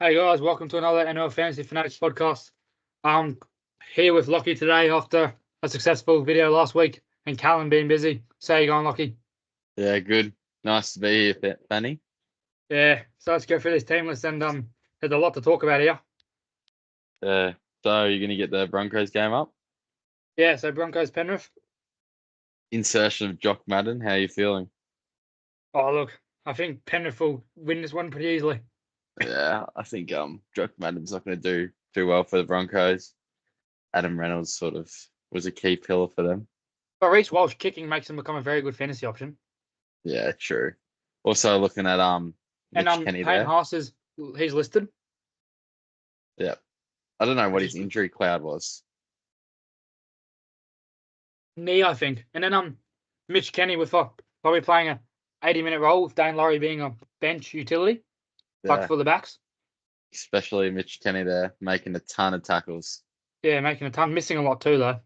Hey guys, welcome to another NL Fantasy Fanatics podcast. I'm here with Lockie today after a successful video last week and Callum being busy. So how you going, Lockie? Yeah, good. Nice to be here, Fanny. Yeah, so let's go through this team list and there's a lot to talk about here. So you're gonna get the Broncos game up? Yeah, so Broncos Penrith. Insertion of Jock Madden. How you feeling? Oh look, I think Penrith will win this one pretty easily. Yeah, I think Jock Madden's not gonna do too well for the Broncos. Adam Reynolds sort of was a key pillar for them. But Reece Walsh kicking makes him become a very good fantasy option. Yeah, true. Also looking at Mitch And Kenny Payne there. Haas he's listed. Yeah. I don't know what Which his is injury cloud was. knee, I think. And then Mitch Kenny with probably playing a 80-minute role with Dane Laurie being a bench utility, like Yeah. for the backs. Especially Mitch Kenny there, making a ton of tackles. Yeah, making a ton, missing a lot too though.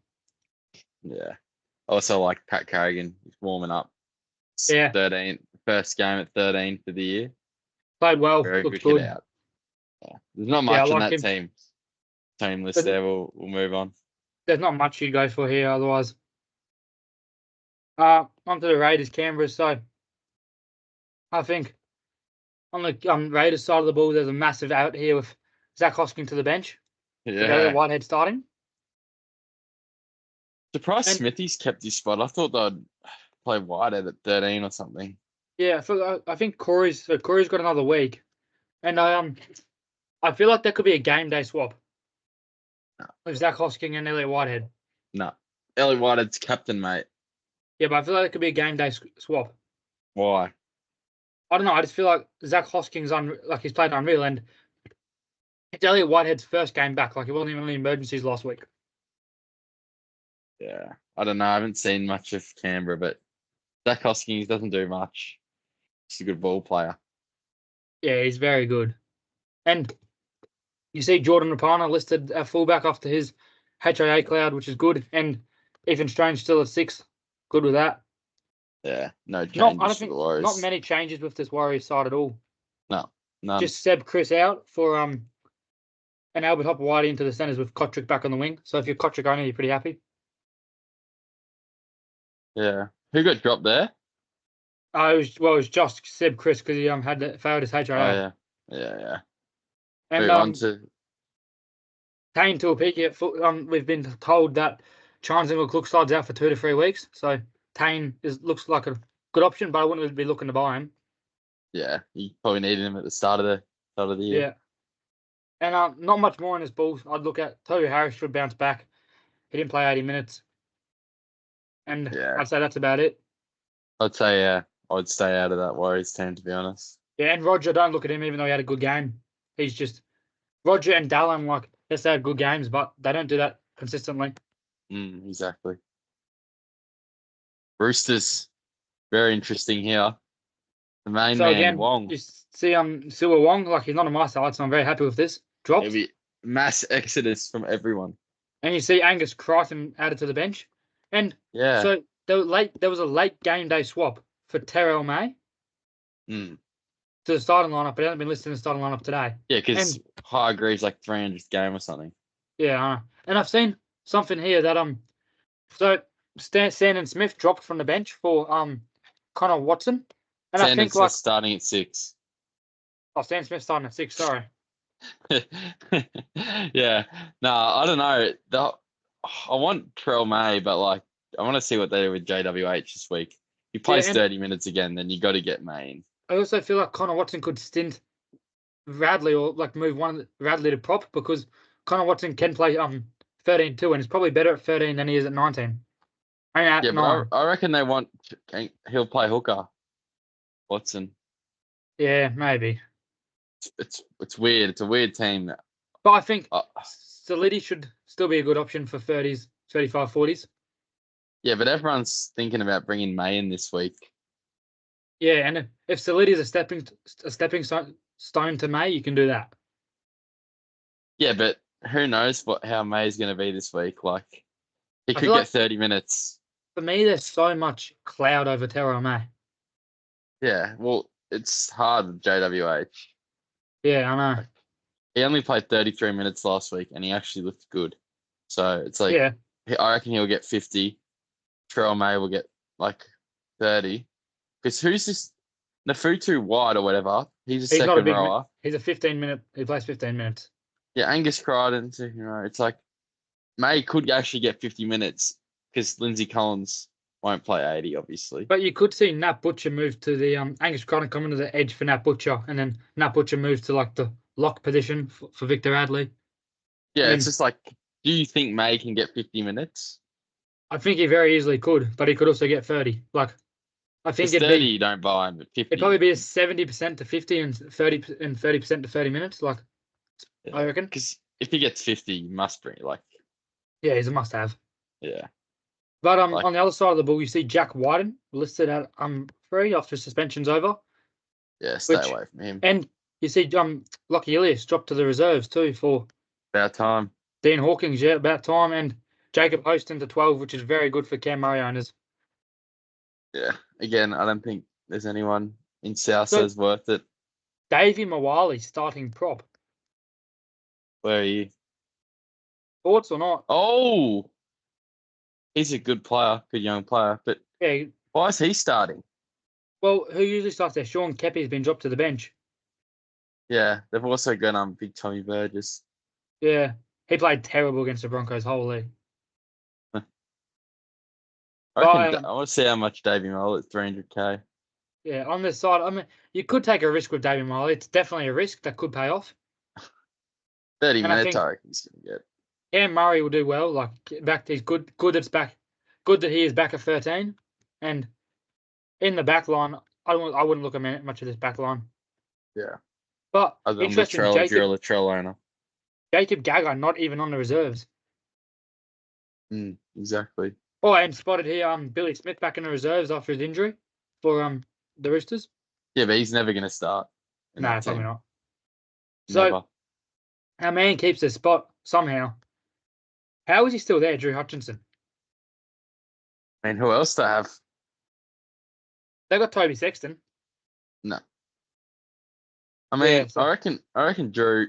Yeah. Also like Pat Carrigan, he's warming up. Yeah, 13, first game at 13 for the year. played well, Very looked good hit good. out. Yeah. There's not Yeah, I much on like that him. team list But there. We'll move on. there's not much you go for here otherwise. Onto the Raiders, Canberra. So I think on the Raiders side of the ball, there's a massive out here with Zach Hosking to the bench. Yeah. Whitehead starting. Surprised And Smithy's kept his spot. I thought they'd play Whitehead at 13 or something. yeah, I think Corey's got another week. And I feel like that could be a game day swap No. with Zach Hosking and Elliot Whitehead. No. Ellie Whitehead's captain, mate. Yeah, but I feel like it could be a game day swap. Why? I don't know. I just feel like Zach Hosking's he's played unreal, and it's Elliot Whitehead's first game back. Like it wasn't even any emergencies last week. Yeah. I don't know. I haven't seen much of Canberra, but Zach Hoskins doesn't do much. He's a good ball player. Yeah, he's very good. And you see Jordan Rapana listed at fullback after his HIA cloud, which is good. And Ethan Strange still at 6. Good with that. Yeah. No I changes don't for think the Warriors. not many changes with this Warriors side at all. No. None. Just Seb Chris out for and Albert Hopper White into the centres with Kotrick back on the wing. So if you're Kotrick owner, you're pretty happy. Yeah. Who got dropped there? It was just Seb Chris because he failed his HIA. Oh, yeah. Yeah. And On to Kane to a peak yet. We've been told that Charnsley will look sides out for 2 to 3 weeks. So Kane looks like a good option, but I wouldn't be looking to buy him. yeah. You probably needed him at the start of the year. Yeah. And not much more in this ball. I'd look at Toby Harris should bounce back. He didn't play 80 minutes. And Yeah. I'd say that's about it. I'd say I'd stay out of that Warriors team, to be honest. Yeah, and Roger, don't look at him even though he had a good game. He's just Roger and Dallin, yes, they had good games, but they don't do that consistently. Exactly. Roosters, very interesting here. The main So man, again, Wong. you see Silver Wong, he's not on my side, so I'm very happy with this. Dropped. It'll be mass exodus from everyone. And you see Angus Crichton added to the bench. And Yeah. so there was a late game day swap for Terrell May Mm. to the starting lineup, but it hasn't been listed in the starting lineup today. Yeah, because High agrees like 300th game or something. Yeah, and I've seen something here that so Sandon Smith dropped from the bench for Connor Watson, and Sanders I think starting at 6. Sandon Smith starting at 6. Sorry. Yeah. No, I don't know. I want Trell May, but I want to see what they do with JWH this week. He plays 30 minutes again, then you got to get May in. I also feel like Connor Watson could stint Radley or move Radley to prop because Connor Watson can play 13 too, and he's probably better at 13 than he is at 19. Yeah, but I reckon he'll play hooker, Watson. Yeah, maybe. It's weird. It's a weird team. But I think Salidi should still be a good option for 30s, 35, 40s. Yeah, but everyone's thinking about bringing May in this week. Yeah, and if Salidi is a stepping stone to May, you can do that. Yeah, but who knows how May's going to be this week? He could get 30 minutes. For me, there's so much cloud over Terrell May. Yeah, well, it's hard with JWH. Yeah, I know. He only played 33 minutes last week, and he actually looked good. So it's like Yeah, I reckon he'll get 50. Terrell May will get like 30. Because who's this? Nafutu White or whatever. He's a he's not a second big. rower. He's a 15-minute. He plays 15 minutes. Yeah, Angus Crichton, second rower. It's like May could actually get 50 minutes because Lindsay Collins won't play 80, obviously. But you could see Nat Butcher move to the Angus Crichton coming to the edge for Nat Butcher, and then Nat Butcher moves to like the lock position for Victor Adley. Yeah, it's And just like, do you think May can get 50 minutes? I think he very easily could, but he could also get 30. Like I think Because 30 you don't buy him, but it'd probably 50. be a 70% to 50 and 30% to 30 minutes. Like Yeah. I reckon. Because if he gets 50, you must bring like, Yeah, he's a must-have. yeah. But Like, on the other side of the ball, you see Jack Wyden listed at 3 after suspension's over. yeah, stay Which away from him. and you see Lockie Ilias dropped to the reserves too for About time. Dean Hawkins. Yeah, about time, and Jacob Hostin to 12, which is very good for Cam Murray owners. Yeah. Again, I don't think there's anyone in South So that's worth it. Davey Mawali starting prop. Where are you? Thoughts or not? Oh, he's a good player, good young player. But Yeah. why is he starting? Well, who usually starts there? Sean Kepi's been dropped to the bench. Yeah, they've also got Big Tommy Burgess. Yeah, he played terrible against the Broncos. Holy. I reckon But I want to see how much Davey Moll at 300k. yeah, on this side, I mean, you could take a risk with Davey Miley. It's definitely a risk that could pay off. 30 And I minutes, think I reckon he's gonna get. Cam Murray will do well. Like back, he's good. Good that's back. Good that he is back at 13. And in the back line, I wouldn't look at much of this back line. Yeah. But Other than interesting, Latrell, if you're a Latrell owner. Jacob Gaga not even on the reserves. Exactly. Oh, and spotted here, Billy Smith back in the reserves after his injury for the Roosters. Yeah, but he's never gonna start in No, that probably team. not. So Never. our man keeps his spot somehow. How is he still there, Drew Hutchinson? I mean, who else to have? They got Toby Sexton. No. I mean, Yeah, so I reckon Drew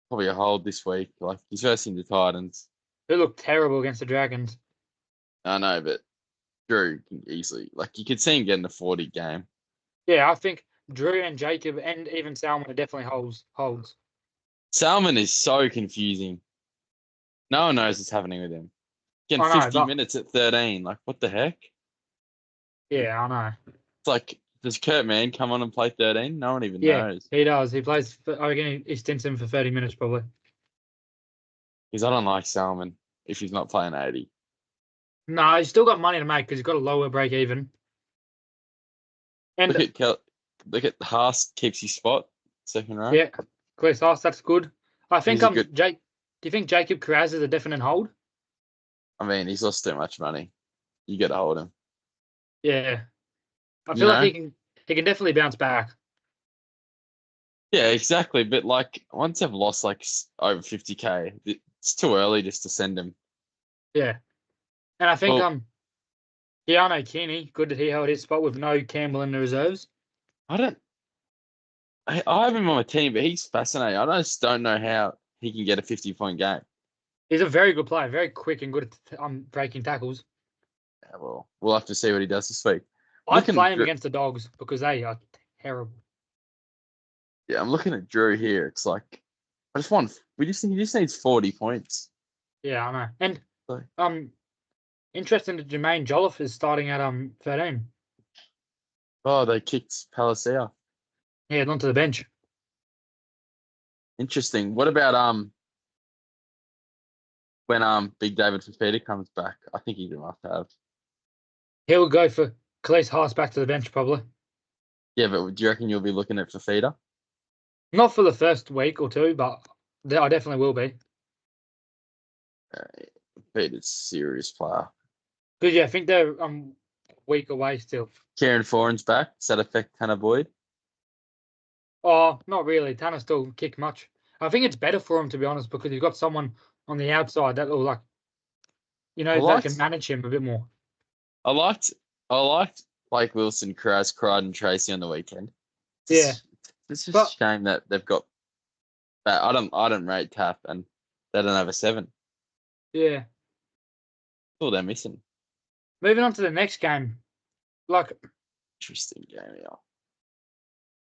probably a hold this week. Like he's versing the Titans. they look terrible against the Dragons. I know, but Drew can easily like you could see him getting a 40 game. Yeah, I think Drew and Jacob and even Salmon are definitely holds. Salmon is so confusing. No one knows what's happening with him. Getting I know, 50 but minutes at 13. Like, what the heck? yeah, I know. It's like, does Kurt Mann come on and play 13? No one even Yeah, knows. he does. He plays. I reckon he stints him for 30 minutes probably. Because I don't like Salmon if he's not playing 80. No, he's still got money to make because he's got a lower break even. And Look at Haas keeps his spot, second row. yeah, Chris Haas, that's good. I think He's a good. Jake. Do you think Jacob Carraz is a definite hold? I mean, he's lost too much money. You got to hold him. Yeah, I You feel like know? he can definitely bounce back. Yeah, exactly. But like, once they've lost like over 50k, it's too early just to send him. Yeah, and I think Well, Keanu Keaney, good that he held his spot with no Campbell in the reserves. I don't. I have him on my team, but he's fascinating. I just don't know how he can get a 50-point game. He's a very good player, very quick and good at breaking tackles. Yeah, well, we'll have to see what he does this week. I'd play him against the Dogs because they are terrible. Yeah, I'm looking at Drew here. It's like he just needs 40 points. Yeah, I know. And So, interesting that Jermaine Jolliffe is starting at 13. oh, they kicked Palacia. Yeah, onto the bench. Interesting. What about when Big David Fafita comes back? I think he's a must-have. He'll go for Khalees Haas back to the bench probably. Yeah, but do you reckon you'll be looking at Fafita? Not for the first week or two, but I definitely will be. Fafita's a serious player. Because yeah, I think they're a week away still. Kieran Foran's back. Does that affect Tanner Boyd? Oh, not really. Tanner still kick much. I think it's better for him to be honest because you've got someone on the outside that will that can manage him a bit more. I liked Blake Wilson, Crichton, Tracy on the weekend. Yeah. It's just a shame that they've got But I don't rate Tap, and they don't have a 7. Yeah. All they're missing. Moving on to the next game. Like, Interesting game, yeah.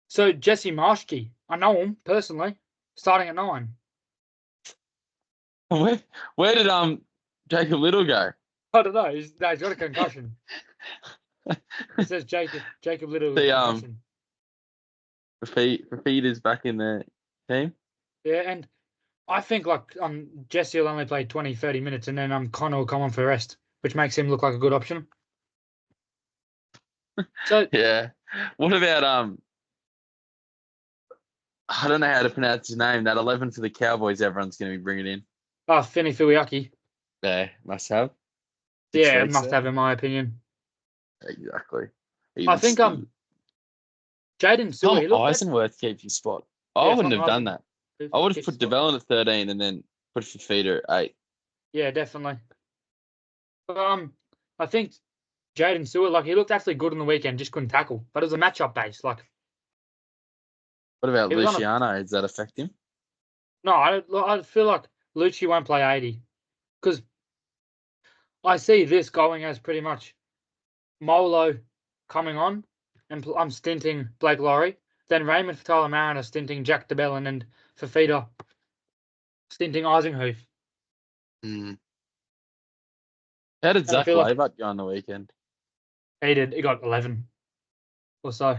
so Jesse Marshke, I know him personally, starting at 9. Where did Jacob Little go? I don't know. He's got a concussion. It says Jacob Little with The concussion. Rafid is back in the team. Yeah, and I think like Jesse will only play 20, 30 minutes, and then Connor will come on for rest, which makes him look like a good option. So Yeah. What about I don't know how to pronounce his name. That 11 for the Cowboys. Everyone's going to be bringing in. Finny Fuyaki. Yeah, must have. 6 Yeah, weeks must there. have in my opinion. Exactly. I think Jaden Sewer, he Tom looked at Eisenworth keeps his spot. I yeah, wouldn't Tom have done Eisenberg. that. I would have Keeps put spot. Devellin at 13 and then put Fafita at 8. Yeah, definitely. But, I think Jaden Sewer, like he looked actually good on the weekend, just couldn't tackle. But it was a matchup base. Like What about he was on a Luciano? Does that affect him? no. I feel like Lucci won't play 80 because I see this going as pretty much Molo coming on and I'm stinting Blake Laurie. Then Raymond for Tyler Mariner stinting Jack DeBellin and Fafita stinting Eisenhoof. Mm. How did And I Zach feel like Laybutt go on the weekend? he got 11 or so.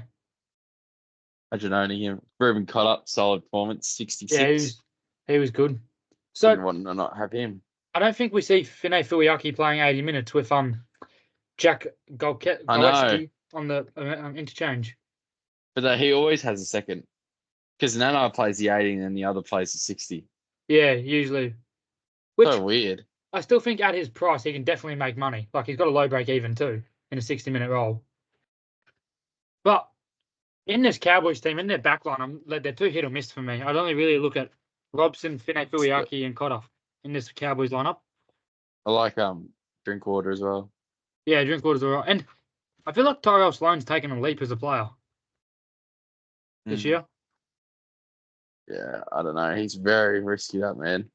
Imagine owning him. Ruben Cotter, solid performance, Yeah, 66. he was good. So Wouldn't want to not have him. I don't think we see Finay Fuyaki playing 80 minutes with Jack I know, Goletsky on the interchange. but he always has a second. Because Nana plays the 80 and then the other plays the 60. Yeah, usually. Which So weird. I still think at his price he can definitely make money. Like he's got a low break even too in a 60-minute role. But in this Cowboys team, in their backline, they're too hit or miss for me. I'd only really look at Robson, Finay Fuyaki, and Cotter in this Cowboys lineup. I like Drinkwater as well. Yeah, Drinkwater's all right. And I feel like Tyrell Sloan's taken a leap as a player this year. Yeah, I don't know. He's very risky, that man.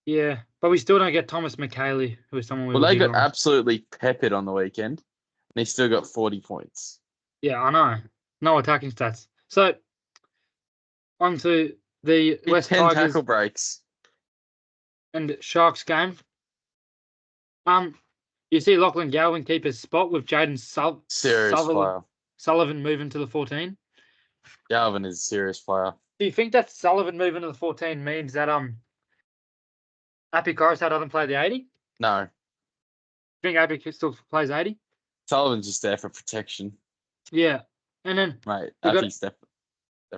Yeah, but we still don't get Thomas McKaylee, who is someone we Well, were they big got on. absolutely peppered on the weekend, and he still got 40 points. Yeah, I know. No attacking stats. So, on to the West 10 Tigers tackle breaks. and Sharks game. You see Lachlan Galvin keep his spot with Jaden Serious player. Sullivan moving to the 14. Galvin is a serious player. Do you think that Sullivan moving to the 14 means that Appy Coruscant doesn't play the 80? No, Do you think Appy still plays 80? Sullivan's just there for protection, Yeah. And then mate. We got- Appy's definitely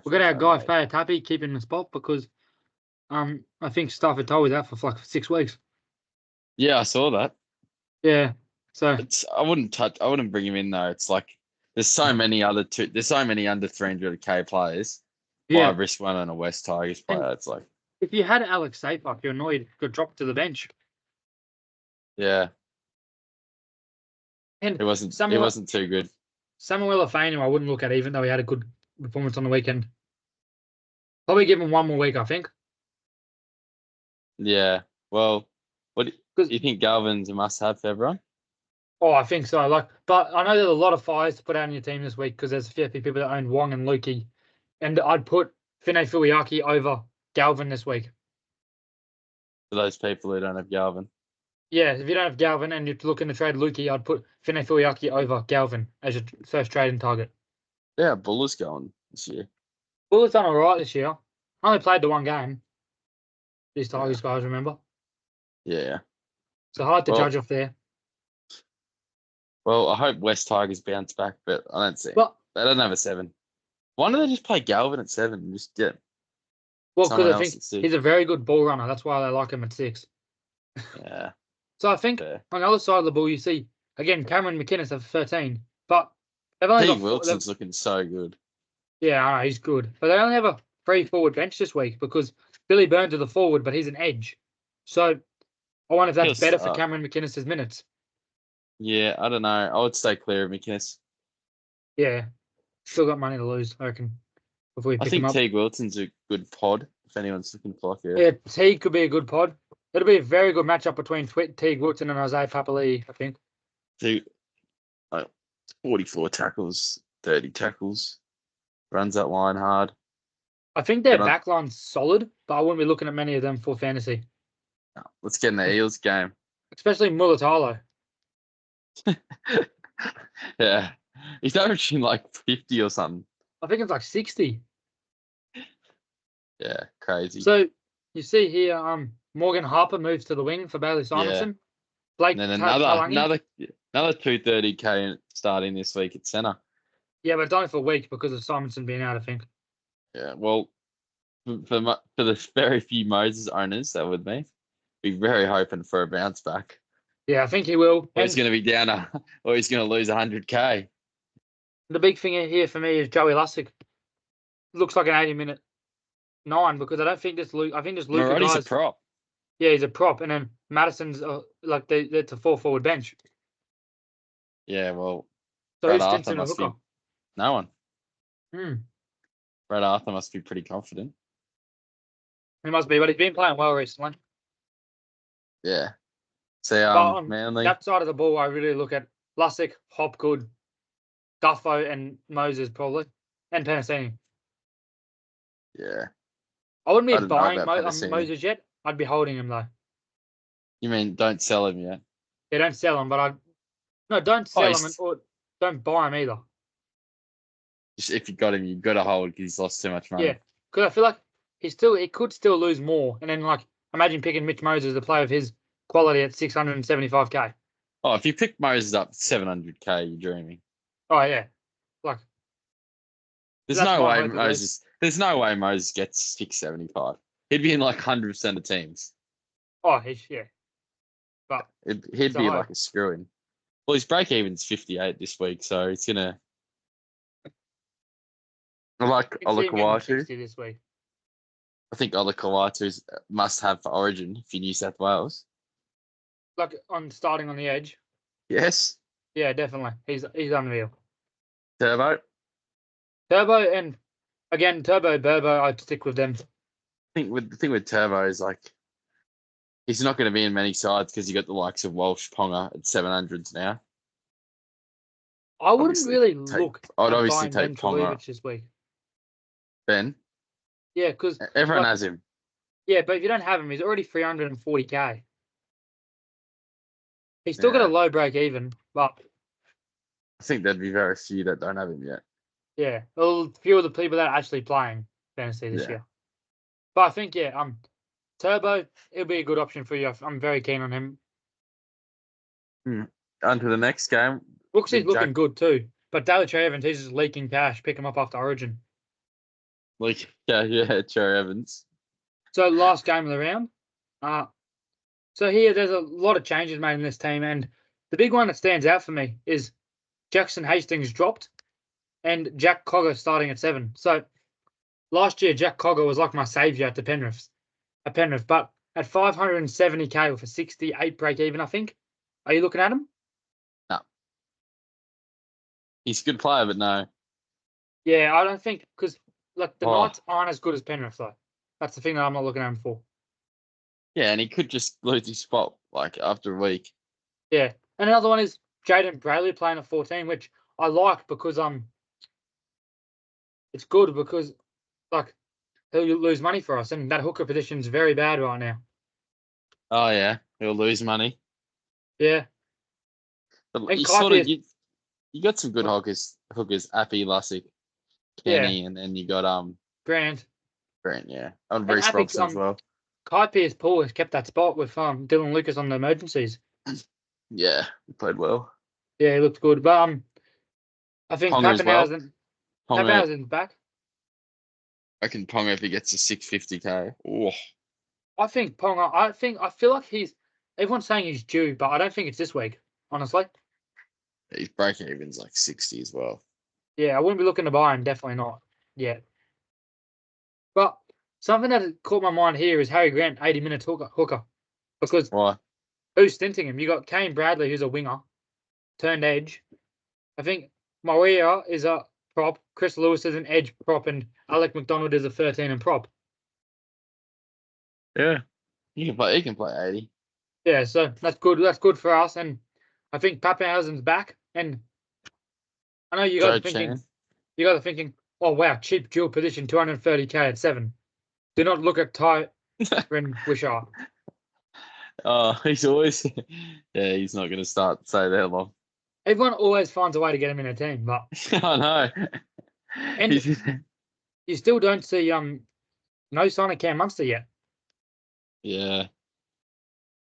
we've got our guy mate. Faya Tappy keeping the spot because I think Stafford Toll was out for like 6 weeks. Yeah, I saw that. Yeah. So I wouldn't bring him in though. It's like there's so many under 300k players. yeah. Why risk one on a West Tigers player? It's like, If you had Alex Sapak, you're annoyed, could drop to the bench. yeah, And it wasn't too good. Samuel Afanu, I wouldn't look at even though he had a good performance on the weekend. Probably give him one more week, I think. Yeah. Well, what do 'Cause- you think Galvin's a must-have for everyone? Oh, I think so. But I know there's a lot of fires to put out in your team this week because there's a fair few people that own Wong and Lukey, and I'd put Finay Fuyaki over Galvin this week. For those people who don't have Galvin. Yeah, if you don't have Galvin and you're looking to trade Lukey, I'd put Finay Fuyaki over Galvin as your first trading target. Yeah, Buller's going this year. Bullet's done all right this year. Only played the one game. These Tigers guys, remember? Yeah. So hard to judge off there. Well, I hope West Tigers bounce back, but I don't see. Well, They don't have a 7. Why don't they just play Galvin at 7 and just get Well, someone because I else think at 6? he's a very good ball runner. That's why they like him at 6. Yeah. So I think Fair. on the other side of the ball, you see, again, Cameron McInnes have 13. But they've only Pete got Wilson's looking so good. Yeah, I know, he's good. But they only have a 3 forward bench this week because Billy Burns is the forward, but he's an edge. So I wonder if that's He'll better for start. Cameron McInnes' minutes. Yeah, I don't know. I would stay clear of McInnes. Yeah. Still got money to lose, I reckon, before we I pick him think up. Teague Wilson's a good pod, if anyone's looking to lock here. Yeah, Teague could be a good pod. It'll be a very good matchup between Teague Woodson and Isaiah Papali'i, I think. 44 tackles, 30 tackles. Runs that line hard. I think their backline's solid, but I wouldn't be looking at many of them for fantasy. Let's get in the Eels game. Especially Mulatalo. Yeah. He's averaging like 50 or something. I think it's like 60. Yeah, crazy. So you see here, Morgan Harper moves to the wing for Bailey Simonson. Blake And then Talangi. another 230K starting this week at centre. Yeah, but it's only for a week because of Simonson being out, I think. Yeah, well, for the very few Moses owners that with me, be very hoping for a bounce back. Yeah, I think he will. Or he's going to be down, or he's going to lose 100K. The big thing here for me is Joey Lussick. Looks like an 80-minute 9 because I don't think this Luke. I think this Luke Marotti's guy's a prop. Yeah, he's a prop, and then Madison's like it's a 4-forward bench. Yeah, well, So Brad who's Arthur Stinson or must be hooker? no one. Hmm. Brad Arthur must be pretty confident. He must be, but he's been playing well recently. Yeah. So But Manly. that side of the ball, I really look at Lussick, Hopgood, Duffo, and Moses probably, and Penasini. Yeah. I wouldn't I be don't know buying about Penasini. Moses yet. I'd be holding him though. You mean don't sell him yet? Yeah, don't sell him, but don't sell him or don't buy him either. Just if you got him, you've got to hold because he's lost too much money. Yeah, because I feel like he could still lose more, and then like imagine picking Mitch Moses, a player of his quality at 675K. Oh, if you pick Moses up 700K, you're dreaming. Oh yeah, like there's no way Moses. There's no way Moses gets 675. He'd be in like 100% of teams. Oh, yeah. But he'd be like a screw in. Well, his break even's 58 this week, so it's gonna. I like Olakawatu this week. I think Olakawatu's must have for Origin for New South Wales. Like starting on the edge. Yes. Yeah, definitely. He's unreal. Turbo, and again Turbo, Burbo. I'd stick with them. I think the thing with Turbo is like he's not going to be in many sides because you got the likes of Walsh, Ponga at 700s now. I wouldn't really look. I'd obviously take Ponga this week. Ben. Yeah, because everyone has him. Yeah, but if you don't have him, he's already 340K. He's still got a low break even, but I think there'd be very few that don't have him yet. Yeah, a few of the people that are actually playing fantasy this year. But I think Turbo, it'll be a good option for you. I'm very keen on him. On to the next game. He's looking good too. But Daly Cherry Evans, he's just leaking cash. Pick him up after Origin. Cherry Evans. So last game of the round. So here there's a lot of changes made in this team, and the big one that stands out for me is Jackson Hastings dropped and Jack Cogger starting at 7. So last year Jack Cogger was like my saviour at Penrith, but at 570K with a 68 break even, I think. Are you looking at him? No. He's a good player, but no. Yeah, I don't think because the Knights aren't as good as Penrith though. That's the thing that I'm not looking at him for. Yeah, and he could just lose his spot after a week. Yeah, and another one is Jaden Brayley playing at 14, which I like because it's good because he'll lose money for us, and that hooker position's very bad right now. Oh yeah, he'll lose money. Yeah, but you got some good hookers, Appy, Lussick, Kenny, and then you got Grant, yeah, and Reece Robson as well. Kai Pearce-Paul has kept that spot with Dylan Lucas on the emergencies. Yeah, he played well. Yeah, he looked good, but I think Pappenhausen's back. I reckon Ponga if he gets to 650K. Oh. I think Ponga. I feel like everyone's saying he's due, but I don't think it's this week. Honestly, his break even's like 60 as well. Yeah, I wouldn't be looking to buy him. Definitely not yet. But something that caught my mind here is Harry Grant, 80-minute hooker. Because why? Who's stinting him? You got Kane Bradley, who's a winger, turned edge. I think Maria is a prop. Chris Lewis is an edge prop, and Alec McDonald is a 13 and prop. Yeah. He can play. He can play 80. Yeah, so that's good. That's good for us. And I think Pappenhausen's back. And I know you Joe guys are thinking, Chan. oh wow, cheap dual position, 230k at 7. Do not look at Ty and Wishart. Oh, he's always. Yeah, he's not going to start so that long. Everyone always finds a way to get him in a team, but I know. and you still don't see no sign of Cam Munster yet. Yeah.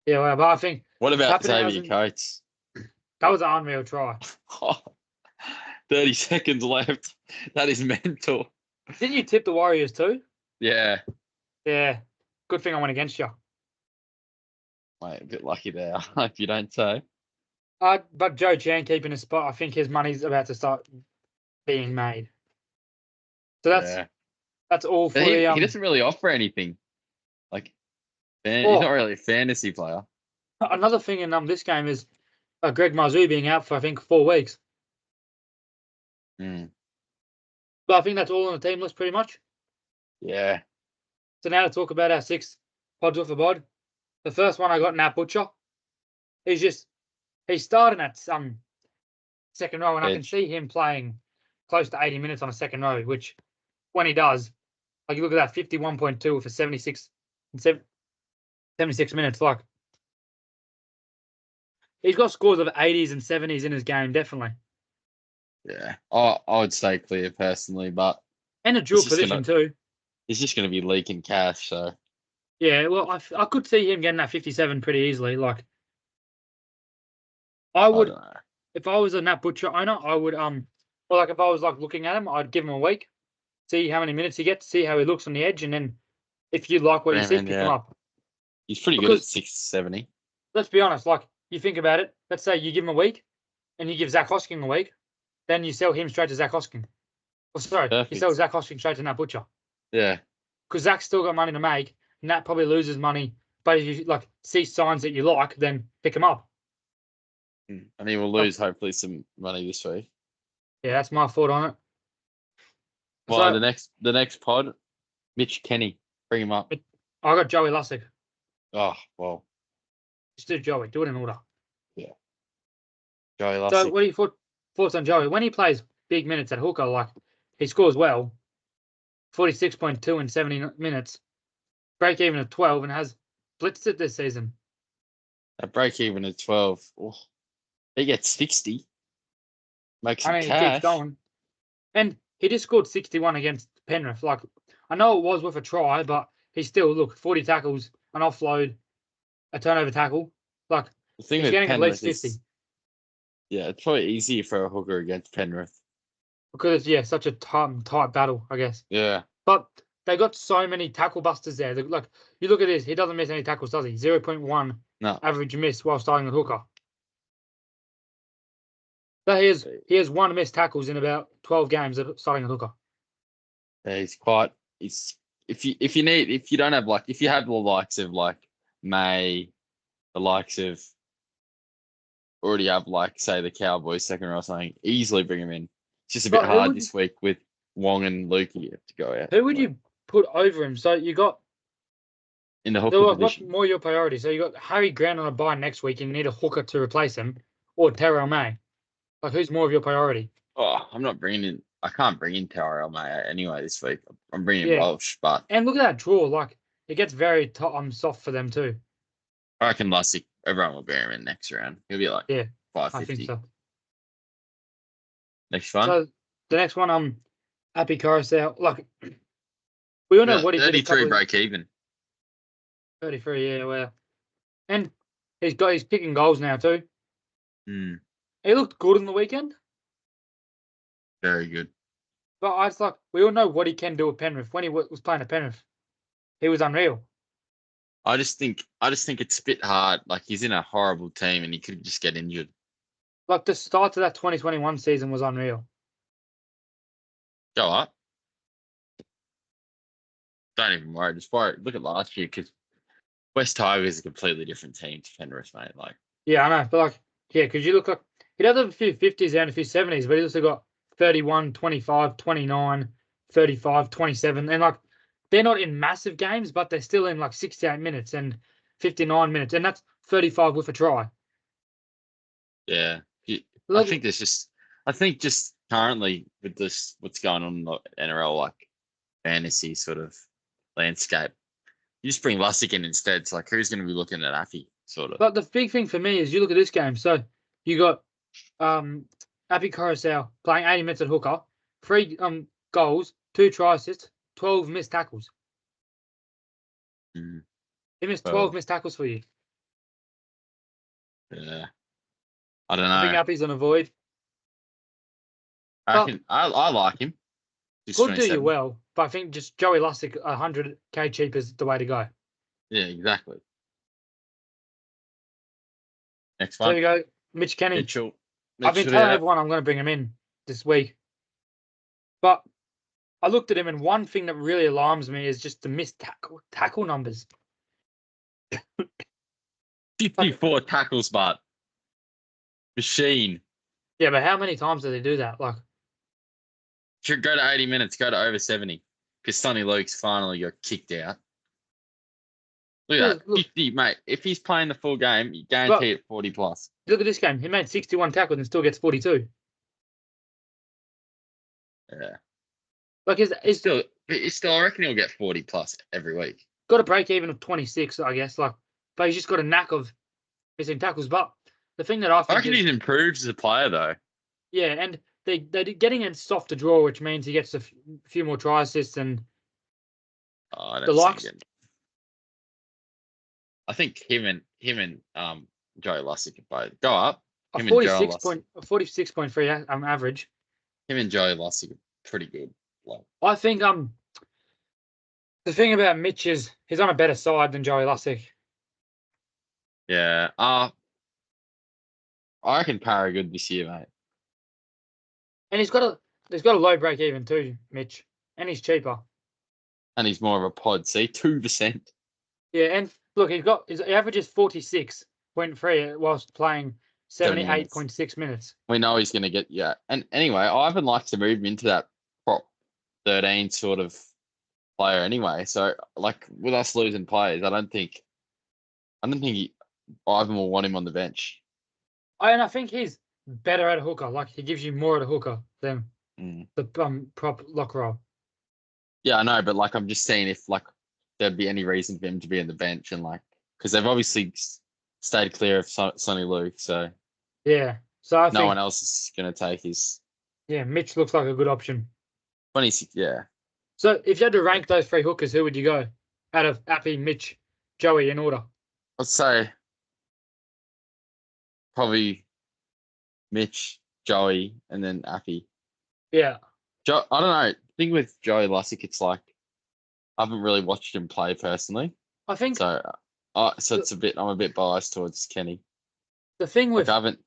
Yeah, well, but I think What about Xavier Pappenhausen, Coates? that was an unreal try. 30 seconds left. That is mental. Didn't you tip the Warriors too? Yeah. Yeah. Good thing I went against you. Mate, a bit lucky there, if you don't say. But Joe Chan keeping his spot, I think his money's about to start being made. So Yeah. that's all But for the he doesn't really offer anything. Like, he's Oh, not really a fantasy player. another thing in this game is Greg Marzou being out for I think 4 weeks. Mm. But I think that's all on the team list pretty much. Yeah. So now to talk about our 6 pods off the bod. The first one I got Nat Butcher. He's starting at some second row, and I can Edge. see him playing close to 80 minutes on a second row, which when he does, like you look at that 51.2 for 76 minutes, like he's got scores of 80s and 70s in his game, definitely. Yeah. I would stay clear personally, but And a dual position too. he's just gonna be leaking cash, so Yeah, well, I could see him getting that 57 pretty easily. Like, I don't would, know. if I was a Nat Butcher owner, I would, well, like if I was like looking at him, I'd give him a week, see how many minutes he gets, see how he looks on the edge, and then if you like what you see, pick him up. He's pretty good at Because 670. let's be honest, like you think about it, let's say you give him a week, and you give Zach Hosking a week, then you sell him straight to Zach Hosking. Or sorry, you sell Perfect. Zach Hosking straight to Nat Butcher. Yeah. Because Zach's still got money to make, Nat probably loses money, but if you like see signs that you like, then pick him up. And he will lose hopefully some money this week. Yeah, that's my thought on it. Well, So the next pod, Mitch Kenny, bring him up. I got Joey Lussick. Oh well, Just do Joey. Do it in order. yeah. Joey Lussick. So what are your thoughts on Joey? When he plays big minutes at hooker, like he scores well, 46.2 in 70 minutes, break even at 12, and has blitzed it this season. A break even at 12. Oh, he gets 60. Makes some He cash. keeps going. And he just scored 61 against Penrith. Like, I know it was with a try, but he still, 40 tackles, an offload, a turnover tackle. Like, The thing he's with getting at least Penrith 50. Yeah, it's probably easier for a hooker against Penrith. Because it's, such a tight battle, I guess. Yeah. But they got so many tackle busters there. Like, you look at this, he doesn't miss any tackles, does he? 0.1 average miss while starting at hooker. So he has 1 missed tackles in about 12 games of starting at hooker. Yeah, if you don't have if you have the likes of May, the likes of already have say the Cowboys second row or something, easily bring him in. It's just a bit hard this week with Wong and Lukey to go out. Who would you put over him? So you got in the hooker position. What's more your priority? So you got Harry Grant on a bye next week and you need a hooker to replace him, or Terrell May. Like, who's more of your priority? Oh, I can't bring in Terrell May anyway this week. I'm bringing Walsh, but and look at that draw. Like, it gets very soft for them too. I reckon Lussick, everyone will bear him in next round. He'll be like 550. I think so. Next one. So the next one, Happy Carousel. Like, we all know what he did. 33 break even. 33, yeah, well, and he's kicking goals now too. Mm. He looked good on the weekend. Very good. But it's like we all know what he can do at Penrith. When he was playing at Penrith, he was unreal. I just think it's a bit hard. Like, he's in a horrible team and he could just get injured. Like, the start to that 2021 season was unreal. Go up. Don't even worry. Just worry. Look at last year, because West Tigers is a completely different team to Penrith, mate. Like, yeah, I know, but because you look like he does have a few 50s and a few 70s, but he's also got 31, 25, 29, 35, 27, and they're not in massive games, but they're still in like 68 minutes and 59 minutes, and that's 35 with a try. Yeah. I Like, think just currently with this, what's going on in the NRL, like fantasy sort of landscape, you just bring Lussick in instead. It's like, who's going to be looking at Appy, sort of? but the big thing for me is you look at this game. So you got Api Coruscant playing 80 minutes at hooker, 3 goals, 2 try assists, 12 missed tackles. Mm, He missed well, 12 missed tackles for you. yeah. I don't I think know. Api's on a void. I reckon I like him. Just Could do you 27. well, but I think just Joey Lussick 100k cheap is the way to go. Yeah, exactly. Next So there one. you go, Mitch Kenny. Mitchell. I've been telling everyone I'm going to bring him in this week, but I looked at him, and one thing that really alarms me is just the missed tackle numbers. 54 tackles, but machine. Yeah, but how many times do they do that? Like, Should go to 80 minutes, go to over 70. Because Sonny Luke's finally got kicked out. Look at that. look, 50, mate. If he's playing the full game, you guarantee it 40 plus. look at this game. He made 61 tackles and still gets 42. Yeah. Like, he's Still, I reckon he'll get 40 plus every week. got a break even of 26, I guess. Like, but he's just got a knack of missing tackles. But the thing that I I think reckon he's improved as a player, though. yeah, and they're getting in softer draw, which means he gets a few more try assists and I don't the see him likes. getting- I think him and Joey Lussick could both go up. A Him and Joey 46.3 average. Him and Joey Lussick are pretty good. Like, I think the thing about Mitch is he's on a better side than Joey Lussick. yeah. I reckon Parra good this year, mate. And he's got a low break even too, Mitch. And he's cheaper. And he's more of a pod. See, 2%. Yeah, and look, his average is 46.3 whilst playing 78.6 minutes. We know he's going to get, yeah. And anyway, Ivan likes to move him into that prop 13 sort of player anyway. So, like, with us losing players, I don't think Ivan will want him on the bench. And I think he's better at a hooker. Like, he gives you more at a hooker than the prop lock roll. Yeah, I know, but like, I'm just saying if like there'd be any reason for him to be on the bench and like, because they've obviously stayed clear of Sonny Luke, so yeah. So I think no one else is going to take his. Yeah, Mitch looks like a good option. 26, yeah. So if you had to rank those 3 hookers, who would you go out of Appy, Mitch, Joey in order? I'd say probably Mitch, Joey, and then Appy. Yeah. I don't know. The thing with Joey Lussick, it's like I haven't really watched him play personally, I think so it's I'm a bit biased towards Kenny. the thing with Like, I haven't.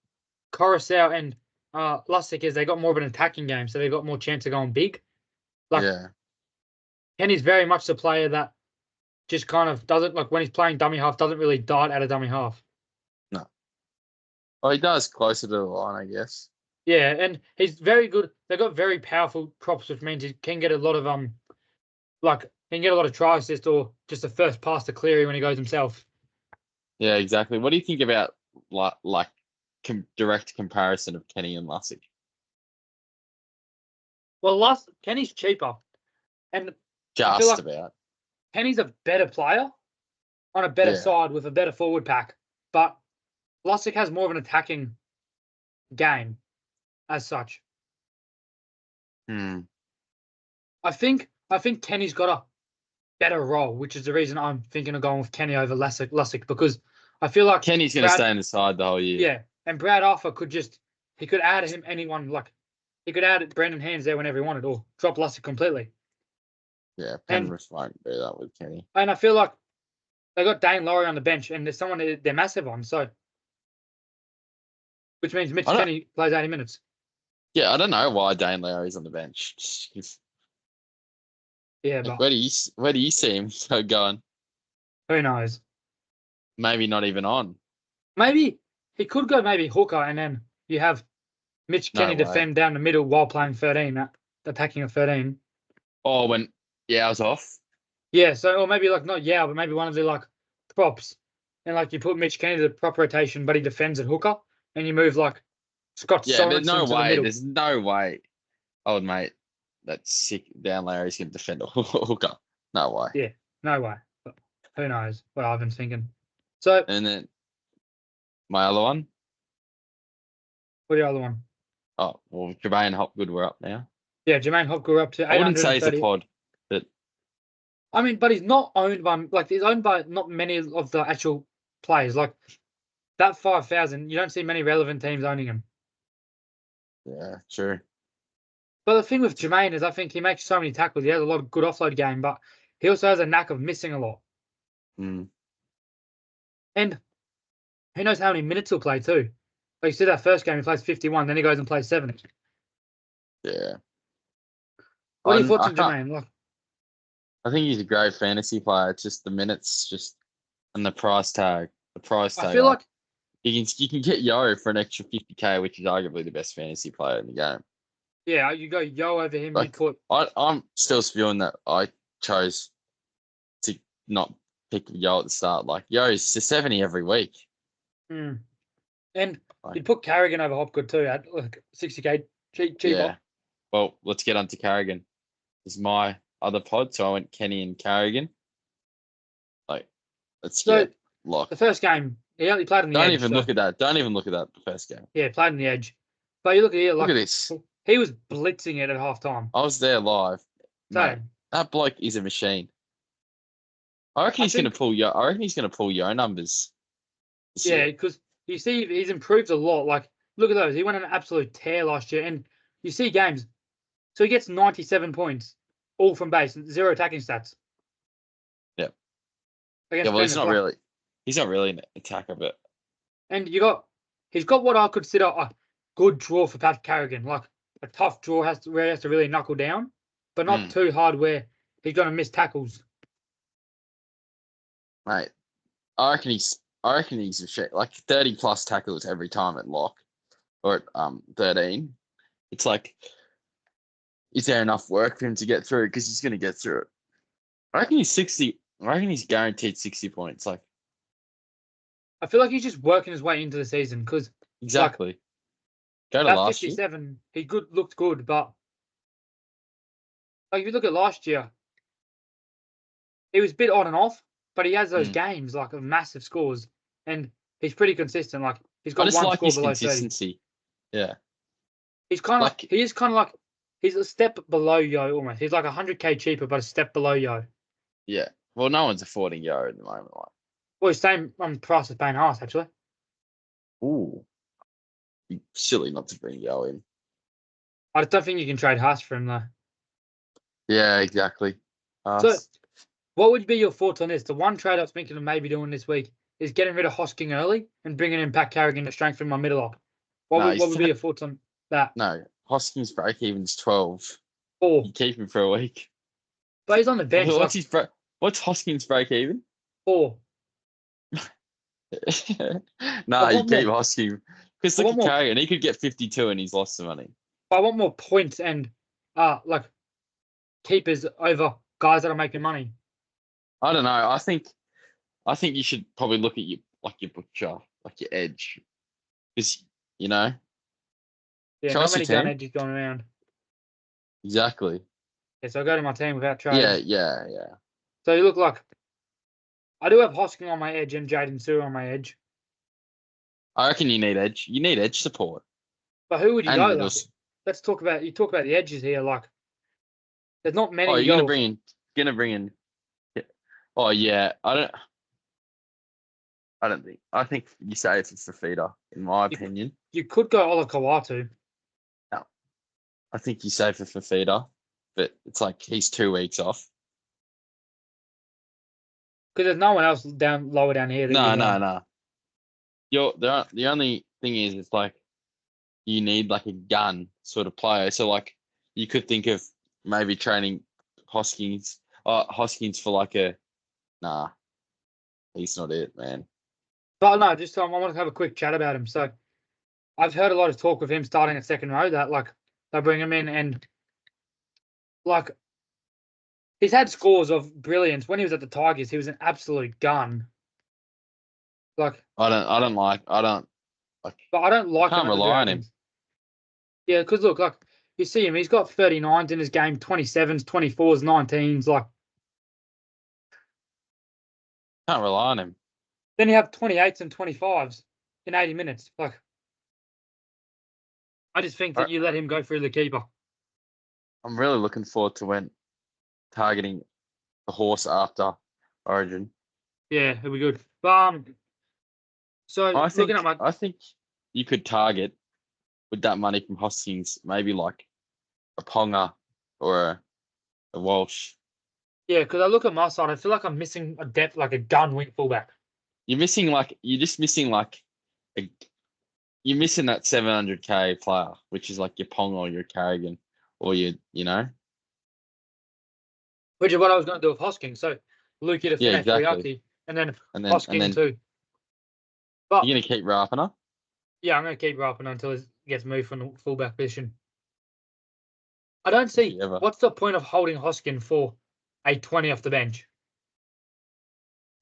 Coruscant and Lussick is they got more of an attacking game, so they've got more chance of going big. Like, Yeah. Kenny's very much the player that just kind of doesn't, like when he's playing dummy half, doesn't really dart out of dummy half. No. Well, he does closer to the line, I guess. Yeah, and he's very good. They've got very powerful props, which means he can get a lot of try assist or just a first pass to Cleary when he goes himself. Yeah, exactly. What do you think about like direct comparison of Kenny and Lussick? Well, Kenny's cheaper, and I feel Just like about. Kenny's a better player on a better side with a better forward pack, but Lussick has more of an attacking game as such. I think Kenny's got a better role, which is the reason I'm thinking of going with Kenny over Lussick because I feel like Kenny's going to stay in the side the whole year. Yeah, and Brad Arthur could add him anyone like he could add Brendan Hands there whenever he wanted or drop Lussick completely. Yeah, Penrith won't do that with Kenny. And I feel like they got Dane Laurie on the bench, and there's someone they're massive on, so which means Mitch Kenny plays 80 minutes. Yeah, I don't know why Dane Lowry's on the bench. Yeah, like, but where do you see him going? Who knows? Maybe not even on. Maybe he could go hooker, and then you have Mitch Kenny defend down the middle while playing 13, attacking a 13. Oh, when I was off. Yeah, so or maybe like not Yao, but maybe one of the like props, and like you put Mitch Kenny to the prop rotation, but he defends at hooker, and you move like Scott Yeah, there's no Sorensen to the way. middle. There's no way, old mate, that sick down Larry's going to defend a hooker. No way. Yeah, no way. But who knows what Ivan's thinking. So And then my other one, what the other one? oh, well, Jermaine Hopgood, we're up now. Yeah, Jermaine Hopgood up to I wouldn't say it's a 830. pod, but I mean, but he's not owned by like he's owned by not many of the actual players. Like that 5,000, you don't see many relevant teams owning him. yeah, true. But the thing with Jermaine is, I think he makes so many tackles. He has a lot of good offload game, but he also has a knack of missing a lot. Mm, And who knows how many minutes he'll play too. Like you see that first game, he plays 51, then he goes and plays 70. yeah. What are your thoughts I on can't. Jermaine? Like, I think he's a great fantasy player. It's just the minutes, just and the price tag. The price I tag. feel like you can get Yo for an extra 50K, which is arguably the best fantasy player in the game. yeah, you go Yo over him, you Like put I'm still spewing that I chose to not pick Yo at the start. Like Yo is to 70 every week. and Like, you'd put Carrigan over Hopgood too at like 60K cheaper. yeah. Well, let's get on to Carrigan. This is my other pod, so I went Kenny and Carrigan. Like, let's So get locked. the first game, he only played on the Don't edge. even look at that. Don't even look at that. The first game. Yeah, played on the edge. But you look at here, Look like at this. he was blitzing it at halftime. I was there live, mate. So That bloke is a machine. I reckon he's going to pull your. I reckon he's going to pull your numbers. yeah, because you see he's improved a lot. Like, look at those. He went on an absolute tear last year. And you see games. So he gets 97 points, all from base, 0 attacking stats. Yep. Against Yeah, well, he's Penrith, not like, really. He's not really an attacker, but and he's got what I consider a good draw for Pat Carrigan. Like a tough draw where he has to really knuckle down, but not too hard where he's going to miss tackles. mate, I reckon he's a shit. Like 30 plus tackles every time at lock or at 13. It's like, is there enough work for him to get through? Because he's going to get through it. I reckon he's 60. I reckon he's guaranteed 60 points. Like, I feel like he's just working his way into the season because exactly. Go to at last year. 57, he looked good, but like if you look at last year, he was a bit on and off, but he has those games like of massive scores, and he's pretty consistent. Like he's got one like score his below consistency. 30. Yeah. He's kind of he is kind of like he's a step below Yo almost. He's like 100K cheaper, but a step below Yo. Yeah. Well, no one's affording Yo at the moment. Like, Well, he's same price as Payne Haas actually. ooh, be silly not to bring Yo in. I don't think you can trade Haas for him though. Yeah, exactly. So, what would be your thoughts on this? The one trade I was thinking of maybe doing this week is getting rid of Hosking early and bringing in Pat Carrigan to strengthen my middle up. What would be your thoughts on that? No, Hoskins' break even's 12. 4. You keep him for a week. But he's on the bench. What's Hoskins' break even? 4. Nah, you keep Hoskins. Because look at Carrigan, he could get 52 and he's lost some money. I want more points and like keepers over guys that are making money. I don't know. I think you should probably look at your butcher, like your edge, because Yeah, not many gun edges going around. Exactly. Yeah, so I go to my team without trading. Yeah. So you look like I do have Hosking on my edge and Jaden Sewer on my edge. I reckon you need edge. You need edge support. But who would you go? Like, let's talk about the edges here. Like, there's not many. Oh, you're gonna bring in. Oh yeah, I don't think. I think you say it's a feeder, in my opinion. You could go Ola Kawatu. No, I think you say for Fafita, but it's like he's 2 weeks off. Because there's no one else lower down here. No. The only thing is, it's like you need like a gun sort of player. So like you could think of maybe training Hoskins for like a. Nah, he's not it, man. But no, just I want to have a quick chat about him. So I've heard a lot of talk of him starting at second row. That like they bring him in and like He's had scores of brilliance. When he was at the Tigers, he was an absolute gun. Like, I don't like. but I don't like him Can't at the rely on him. Dragons. Yeah, because look, like you see him, he's got 39s in his game, 27s, 24s, 19s. Like, Can't rely on him. then you have 28s and 25s in 80 minutes. Like, I just think that you let him go through the keeper. I'm really looking forward to when targeting the horse after Origin. Yeah, it'll be good. But so looking at my I think you could target with that money from Hoskins, maybe like a Ponga or a Walsh. yeah, because I look at my side, I feel like I'm missing a depth, like a gun wing fullback. You're just missing like a, you're missing that 700k player, which is like your Ponga or your Carrigan or you know. Which is what I was going to do with Hoskins. So Luki to Yeah, Fine exactly. and then And Hosking then too. But you're gonna keep Rapiner. yeah, I'm going to keep Rapin until he gets moved from the fullback position. I don't see Ever. what's the point of holding Hoskin for a 20 off the bench.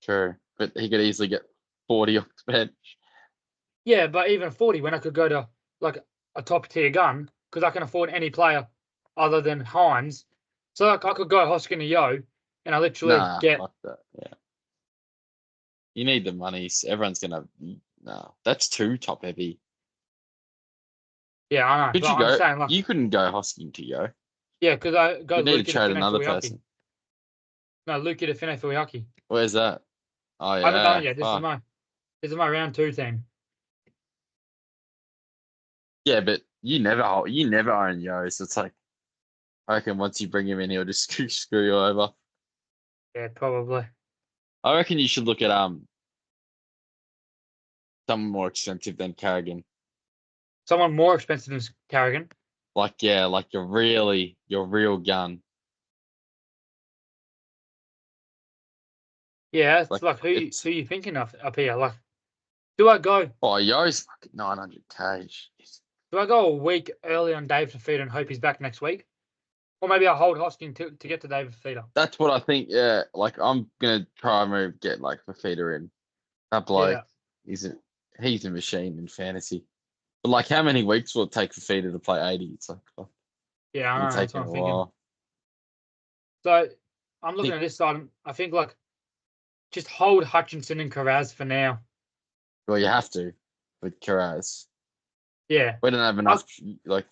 True, but he could easily get 40 off the bench. Yeah, but even 40 when I could go to like a top tier gun because I can afford any player other than Hines. So like I could go Hoskin to Yo and I literally Nah, get. fuck that. Yeah, you need the money. Everyone's gonna. Nah, that's too top heavy. Yeah, I know. Could But you I'm go? saying like You couldn't go Hosking to Yo. yeah, because I go You need to Luki to trade Fine another Fuyaki. person. No, Luki to Fine Fuyaki. Where's that? Oh I haven't done it yeah, yet. fuck. This is my round 2 team. Yeah, but you never own Yo, so it's like I reckon once you bring him in, he'll just screw you over. Yeah, probably. I reckon you should look at someone more expensive than Carrigan. Someone more expensive than Carrigan. Like your real gun. Yeah, it's Like like who it's you thinking of up here? Like, do I go Yo's like 900k. do I go a week early on Dave Fafita and hope he's back next week? Or maybe I'll hold Hosking to get to David Fafita. That's what I think. Yeah, like I'm gonna try and get like Fafita in. That bloke, Yeah. he's a machine in fantasy. But like, how many weeks will it take Fafita to play 80? It's like fuck, Yeah, I it'll know, that's take what him I'm a thinking. while. So I'm looking Think, at this side. I think like just hold Hutchinson and Carraz for now. well, you have to with Carraz. Yeah. We don't have I'm, enough. Like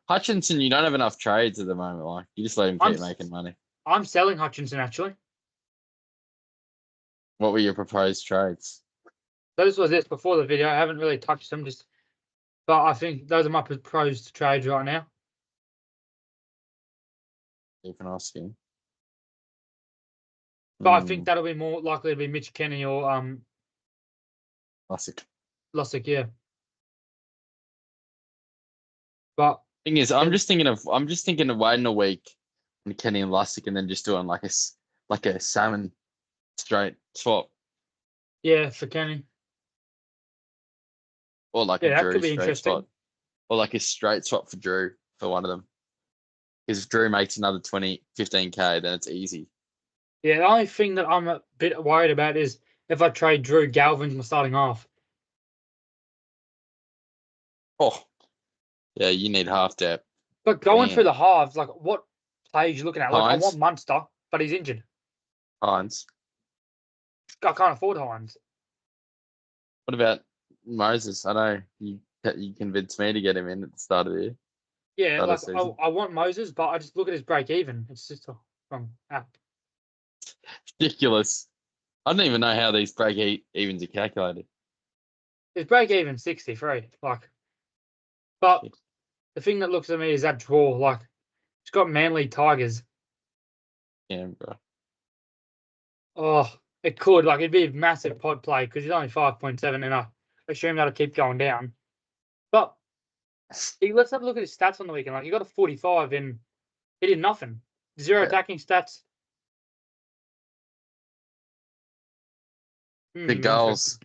Hutchinson, you don't have enough trades at the moment. Like you just let him I'm keep making money. I'm selling Hutchinson actually. What were your proposed trades? Those was this before the video. I haven't really touched them, but I think those are my proposed trades right now. Even asking. But I think that'll be more likely to be Mitch Kenny or Classic. Lussick, yeah. But Thing is, I'm just thinking of waiting a week and Kenny and Lussick and then just doing like a salmon straight swap yeah, for Kenny. or like a Yeah, that Drew could be straight interesting. swap or like a straight swap for Drew for one of them. Because if Drew makes another 15k, then it's easy. Yeah, the only thing that I'm a bit worried about is if I trade Drew Galvin's my starting half. Oh, yeah, you need half depth. But going through Man, the halves, like what players you looking at? Like I want Hines, Munster, but he's injured. Hines. I can't afford Hines. What about Moses? I know you convinced me to get him in at the start of the year, Yeah, start of like the season. I want Moses, but I just look at his break even. It's just a wrong app. Ridiculous. I don't even know how these evens are calculated. His break even 63. Like, but Shit. the thing that looks at me is that draw. Like, it's got Manly Tigers. Yeah, bro. Oh, it could. Like, it'd be a massive pod play because he's only 5.7, and I assume that'll keep going down. But let's have a look at his stats on the weekend. Like, he got a 45 and he did nothing. Zero Yeah. attacking stats. The goals.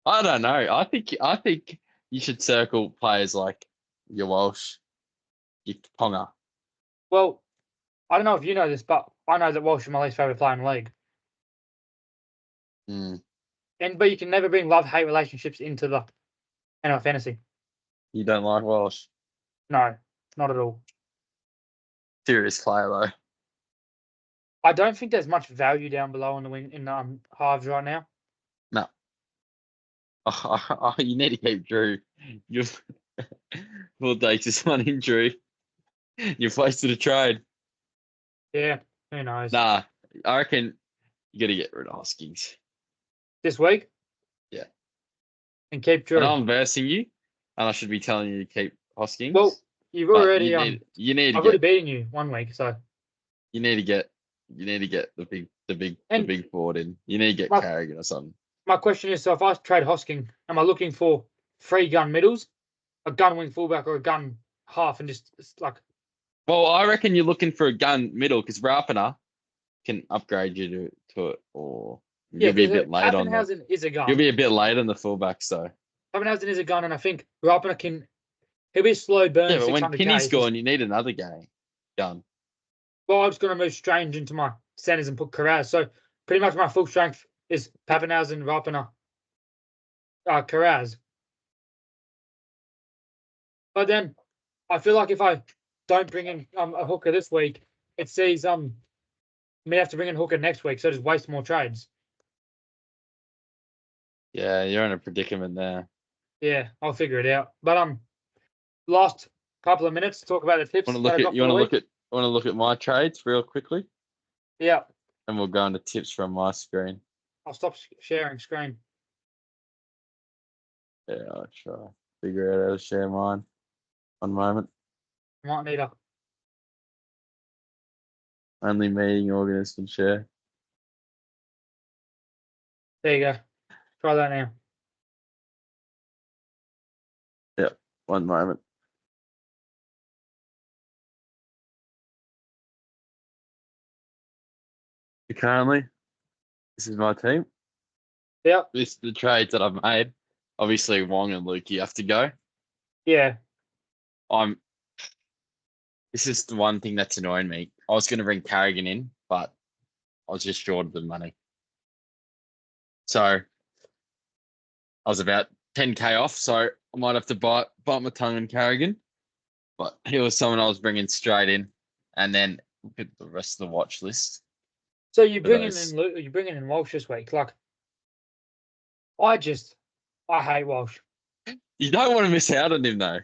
I don't know. I think you should circle players like your Walsh, your Ponga. Well, I don't know if you know this, but I know that Walsh is my least favourite player in the league. Mm, But you can never bring love-hate relationships into the NFL fantasy. you don't like Walsh. No, not at all. Serious player though. I don't think there's much value down below in the wing in halves right now. No. Oh, you need to keep Drew. You've will take this one in Drew. You've wasted a trade. Yeah, who knows? Nah, I reckon you got to get rid of Hoskins. This week? Yeah. And keep I Drew. know I'm versing you, and I should be telling you to keep Hoskins. Well, you've but already you need to I've already get beaten you 1 week, so you need to get the and big board in. You need to get my Carrigan or something. my question is: so if I trade Hosking, am I looking for 3 gun middles, a gun wing fullback, or a gun half, and just like Well, I reckon you're looking for a gun middle because Rapiner can upgrade you to it, or yeah, you'll be a because bit late on the. Pappenhausen is a You'll gun. be a bit late on the fullbacks though. Pappenhausen is a gun, and I think Rapana can. He'll be a slow burn, Yeah, but when 600 Kinney's Ks. gone, you need another gun. Well, I'm just going to move Strange into my centers and put Carraz. So pretty much my full strength is Pappenhausen, Rapana, Carraz. But then I feel like if I don't bring in a hooker this week, it sees me have to bring in hooker next week, so just waste more trades. Yeah, you're in a predicament there. Yeah, I'll figure it out. But last couple of minutes to talk about the tips Want to that look I at got for the week. want to look at my trades real quickly, Yeah, and we'll go into tips from my screen. I'll stop sharing screen. Yeah, I'll try figure out how to share mine. One moment. Might need a Only meeting organist can share. there you go. Try that now. Yep. One moment. Currently, this is my team. Yep. This is the trades that I've made. Obviously, Wong and Luke, you have to go. Yeah. I'm. This is the one thing that's annoying me. I was going to bring Carrigan in, but I was just short of the money. So I was about 10K off. So I might have to bite my tongue on Carrigan. But he was someone I was bringing straight in, and then look at the rest of the watch list. So you For bringing those. you bringing in Walsh this week? Like, I hate Walsh. You don't want to miss out on him though.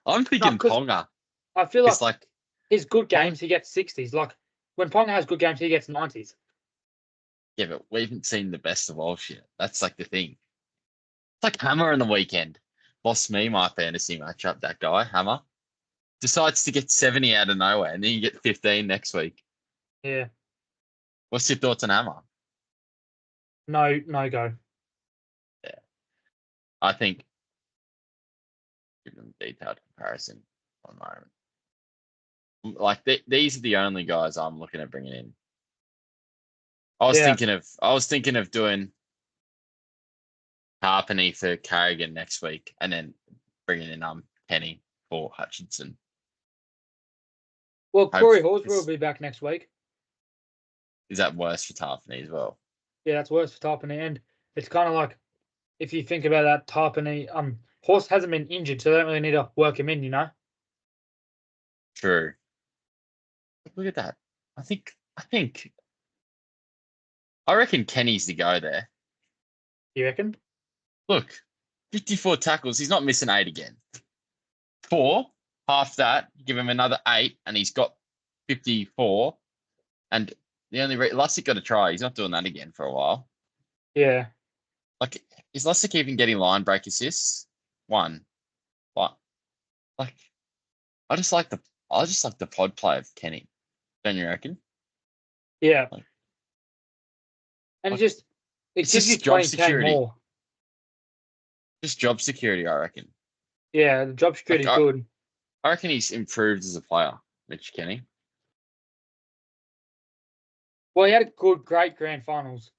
I'm No, thinking because Ponga. I feel It's like like his good games he gets 60s. Like when Ponga has good games, he gets 90s. yeah, but we haven't seen the best of Walsh yet. That's like the thing. It's like Hammer on the weekend. Lost me my fantasy matchup. That guy Hammer decides to get 70 out of nowhere, and then you get 15 next week. Yeah. What's your thoughts on Hammer? No go. Yeah, I think give them a detailed comparison on moment. Like these are the only guys I'm looking at bringing in. Yeah. I was thinking of doing Harpenny for Carrigan next week, and then bringing in Penny for Hutchinson. Well, Hope Corey Horsburgh will be back next week. is that worse for Tarpany as well? Yeah, that's worse for Tarpany. And it's kind of like if you think about that, Tarpany, Horse hasn't been injured, so they don't really need to work him in, you know? True. Look at that. I reckon Kenny's the go there. You reckon? Look, 54 tackles. He's not missing 8 again. 4, half that, give him another 8, and he's got 54. And the only Lussick got a try. He's not doing that again for a while. Yeah. Like, is Lussick even getting line break assists? 1. But like, I just like the pod play of Kenny. Don't you reckon? Yeah. Like, And like, it it's gives you just job 20K security. more. Just job security, I reckon. Yeah, the job security is good. I reckon he's improved as a player, Mitch Kenny. Well, he had a great grand finals.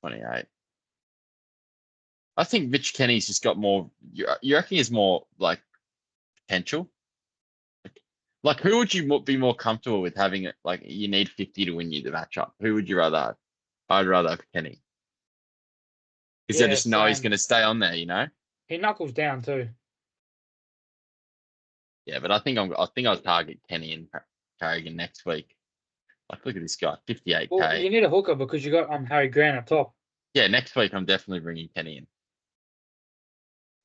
28. I think Mitch Kenny's just got more. You reckon he has more like potential? Like, who would you be more comfortable with having it? Like, you need 50 to win you the matchup. Who would you rather have? I'd rather have Kenny because I Yeah, just know he's same. going to stay on there. You know. He knuckles down too. Yeah, but I think I'll target Kenny and Carrigan next week. Like, look at this guy, Well, you 58k. need a hooker because you got Harry Grant up top. Yeah, next week I'm definitely bringing Kenny in.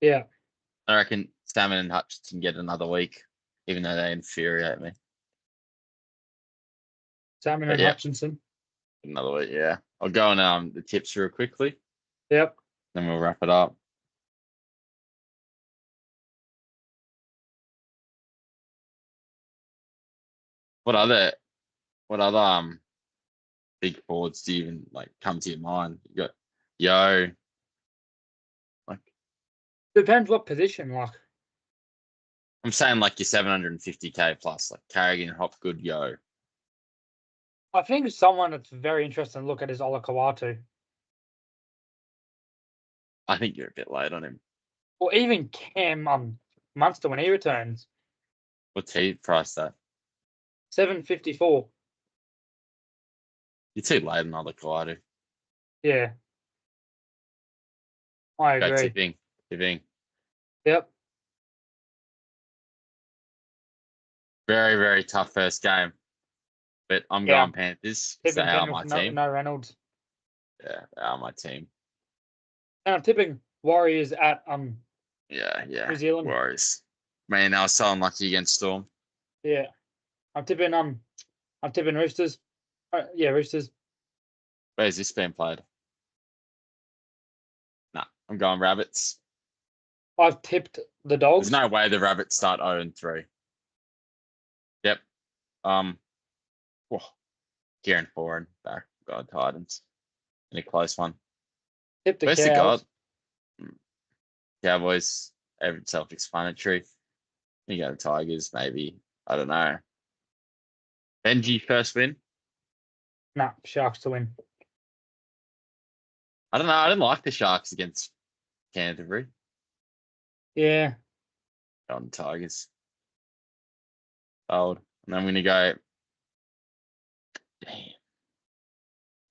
Yeah, I reckon Salmon and Hutchinson get another week, even though they infuriate me. Salmon But and yeah, Hutchinson. another week. Yeah, I'll go on the tips real quickly, Yep. then we'll wrap it up. What other what other big forwards do you even like come to your mind? You got Yo, like Depends what position. Like, I'm saying like your 750k plus, like Carrigan, Hopgood, Yo. I think someone that's very interesting to look at is Ola Kawatu, I think you're a bit late on him. or even Cam Munster when he returns. What's he priced at? 754. You're too late on other Kawadu. Yeah, I Go agree. tipping. Yep. Very, very tough first game. But I'm Yeah. going Panthers because they Tipping are Penrith, my no, team. no Reynolds. Yeah, they are my team. And I'm tipping Warriors at Yeah, New Zealand. Warriors. Man, I was so unlucky against Storm. Yeah. I'm tipping Roosters. Yeah, Roosters. Where's this being played? Nah, I'm going Rabbits. I've tipped the There's Dogs. no way the Rabbits start 0-3. Yep. Whoa, Kieran Foran back. God, Titans. In a close one. Tipped the Where's the Cows. God? Cowboys, self-explanatory. You go the Tigers, maybe. I don't know. Benji first win. Nah, Sharks to win. I don't know. I didn't like the Sharks against Canterbury. Yeah. On Tigers. Old. And I'm gonna go. Damn.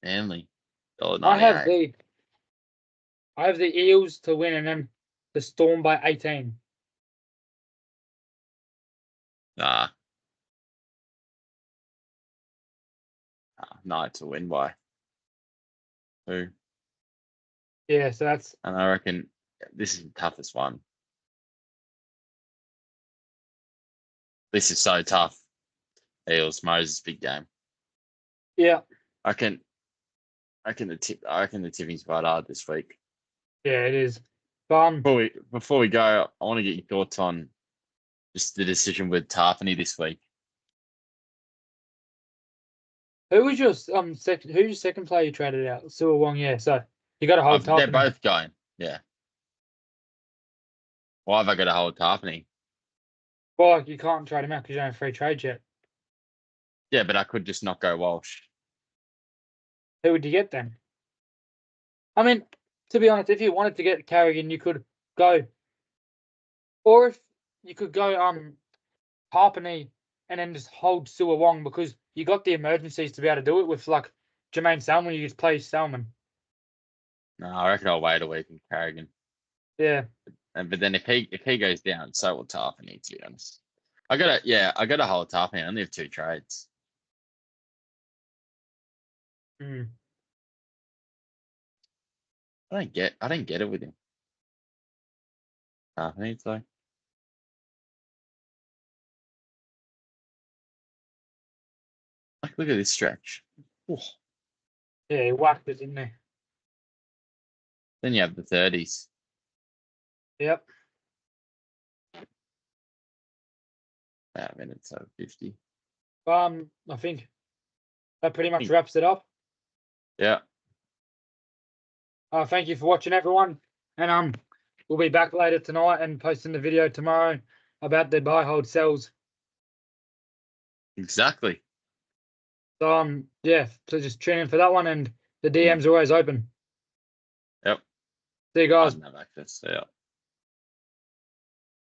Manly. I have $1.98. the Eels to win and then the Storm by 18. Nah. Knight to win by 2. Yeah, so that's And I reckon this is the toughest one. This is so tough. Eels, Moses, big game. yeah. I reckon the tipping's quite hard this week. Yeah, it is. But Before we go, I want to get your thoughts on just the decision with Tarpany this week. who's your second player you traded out? Sua Wong, yeah. So you got to hold They're Tarpany. both going. Yeah. Why have I got to hold Tarpany? Well, you can't trade him out because you don't have free trade yet. Yeah, but I could just not go Walsh. Who would you get then? I mean, to be honest, if you wanted to get Carrigan, you could go, or if you could go Harpany and then just hold Sua Wong because you got the emergencies to be able to do it with like Jermaine Salmon. You just play Salmon. No, I reckon I'll wait a week in Carrigan. Yeah. But then if he goes down, so will Tarpany, to be honest. I gotta hold Tarpany. I only have 2 trades. Mm. I don't get it with him. Tarpany, it's like look at this stretch. Ooh. Yeah, he whacked it, didn't he? Then you have the 30s. Yep. Minutes of 50. I think that pretty much wraps it up. Yeah. Thank you for watching, everyone, and we'll be back later tonight and posting the video tomorrow about the buy, hold, sells. Exactly. So yeah, so just tune in for that one, and the DM's are always open. Yep. See you I guys. didn't have access. Yeah.